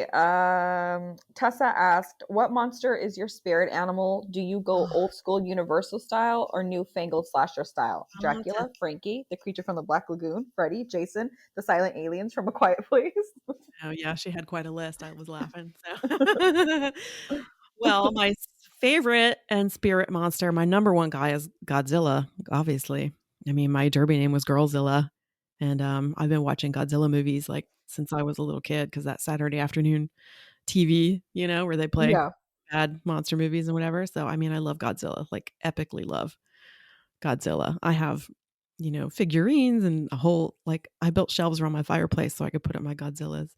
see. Tessa asked, "What monster is your spirit animal? Do you go old school Universal style or newfangled slasher style? I want to. Dracula, Frankie, the creature from the Black Lagoon, Freddy, Jason, the silent aliens from A Quiet Place." Oh yeah, she had quite a list. I was laughing. So, well, my favorite and spirit monster, my number one guy is Godzilla. Obviously, I mean, my derby name was Girlzilla, and I've been watching Godzilla movies like since I was a little kid because that Saturday afternoon TV, where they play Yeah. bad monster movies and whatever. So, I mean, I love Godzilla, like epically love Godzilla. I have, figurines and a whole, like, I built shelves around my fireplace so I could put up my Godzillas.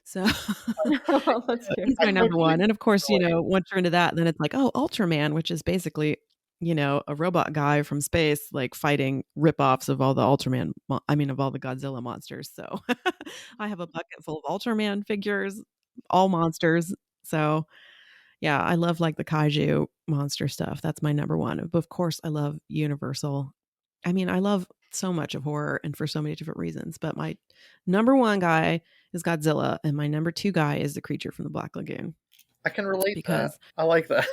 So That's cute. he's I my number totally one. And of course, relate. once you're into that, then it's like, oh, Ultraman, which is basically, a robot guy from space, like fighting ripoffs of all the of all the Godzilla monsters. So I have a bucket full of Ultraman figures, all monsters. So yeah, I love like the kaiju monster stuff. That's my number one. But of course, I love Universal. I mean, I love so much of horror and for so many different reasons. But my number one guy is Godzilla, and my number two guy is the creature from the Black Lagoon. I can relate to that. Because I like that.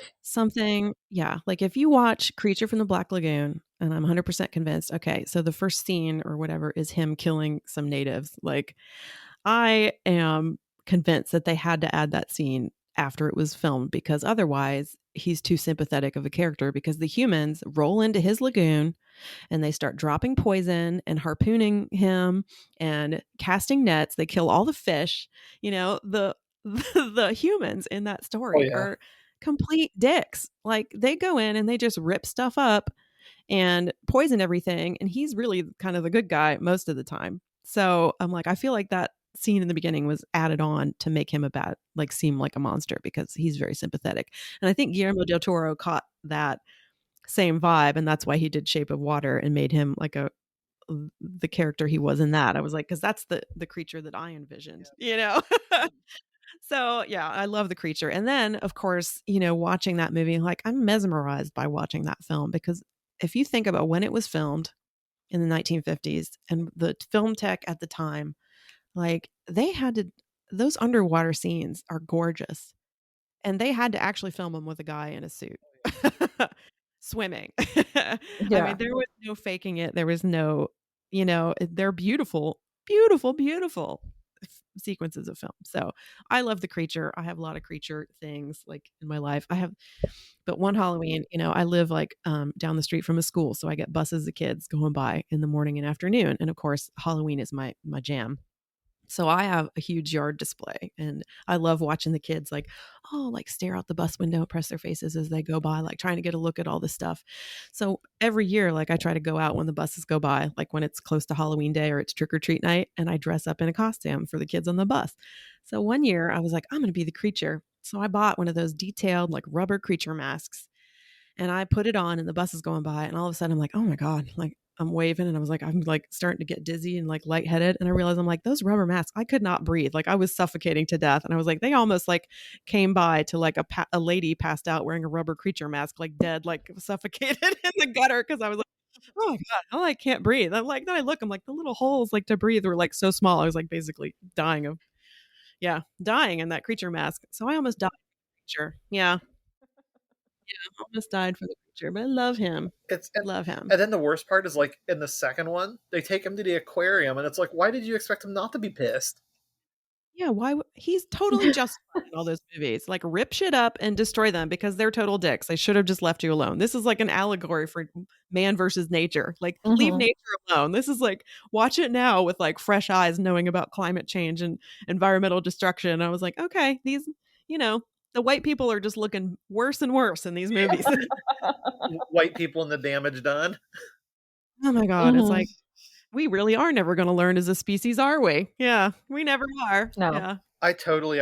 like if you watch Creature from the Black Lagoon, and I'm 100% convinced, okay, so the first scene or whatever is him killing some natives. Like, I am convinced that they had to add that scene after it was filmed because otherwise he's too sympathetic of a character because the humans roll into his lagoon and they start dropping poison and harpooning him and casting nets. They kill all the fish. The humans in that Oh story yeah. are complete dicks. Like they go in and they just rip stuff up and poison everything. And he's really kind of the good guy most of the time. So I'm like, I feel like that scene in the beginning was added on to make him seem like a monster because he's very sympathetic. And I think Guillermo del Toro caught that same vibe. And that's why he did Shape of Water and made him like the character he was in that. I was like, because that's the creature that I envisioned, So yeah, I love the creature. And then of course, watching that movie, like I'm mesmerized by watching that film because if you think about when it was filmed in the 1950s and the film tech at the time, like those underwater scenes are gorgeous. And they had to actually film them with a guy in a suit swimming. I Yeah. mean, there was no faking it. There was no, they're beautiful, beautiful, beautiful sequences of film. So I love the creature. I have a lot of creature things like in my life. But one Halloween, I live like down the street from a school. So I get buses of kids going by in the morning and afternoon. And of course, Halloween is my jam. So I have a huge yard display and I love watching the kids like stare out the bus window, press their faces as they go by, like trying to get a look at all this stuff. So every year, like I try to go out when the buses go by, like when it's close to Halloween day or it's trick or treat night, and I dress up in a costume for the kids on the bus. So one year I was like, I'm going to be the creature. So I bought one of those detailed like rubber creature masks and I put it on and the bus is going by and all of a sudden I'm like, oh my God, like I'm waving and I was like, I'm like starting to get dizzy and like lightheaded. And I realized I'm like, those rubber masks, I could not breathe. Like I was suffocating to death. And I was like, they almost like came by to like a lady passed out wearing a rubber creature mask, like dead, like suffocated in the gutter. Cause I was like, oh my God, I can't breathe. I'm like, then I look, I'm like the little holes like to breathe were like so small. I was like basically dying in that creature mask. So I almost died. Creature. Yeah. Almost died for the creature, but I love him. It's Love him. and then the worst part is like in the second one, they take him to the aquarium, and it's like, why did you expect him not to be pissed? Yeah, he's totally justified in all those movies. Like rip shit up and destroy them because they're total dicks. They should have just left you alone. This is like an allegory for man versus nature. Like leave Hmm. nature alone. This is like watch it now with like fresh eyes knowing about climate change and environmental destruction. I was like, okay, these, the white people are just looking worse and worse in these movies. White people and the damage done. Oh my God. It's Hmm. like we really are never going to learn as a species, are we? Yeah, we never are. No. Yeah. I totally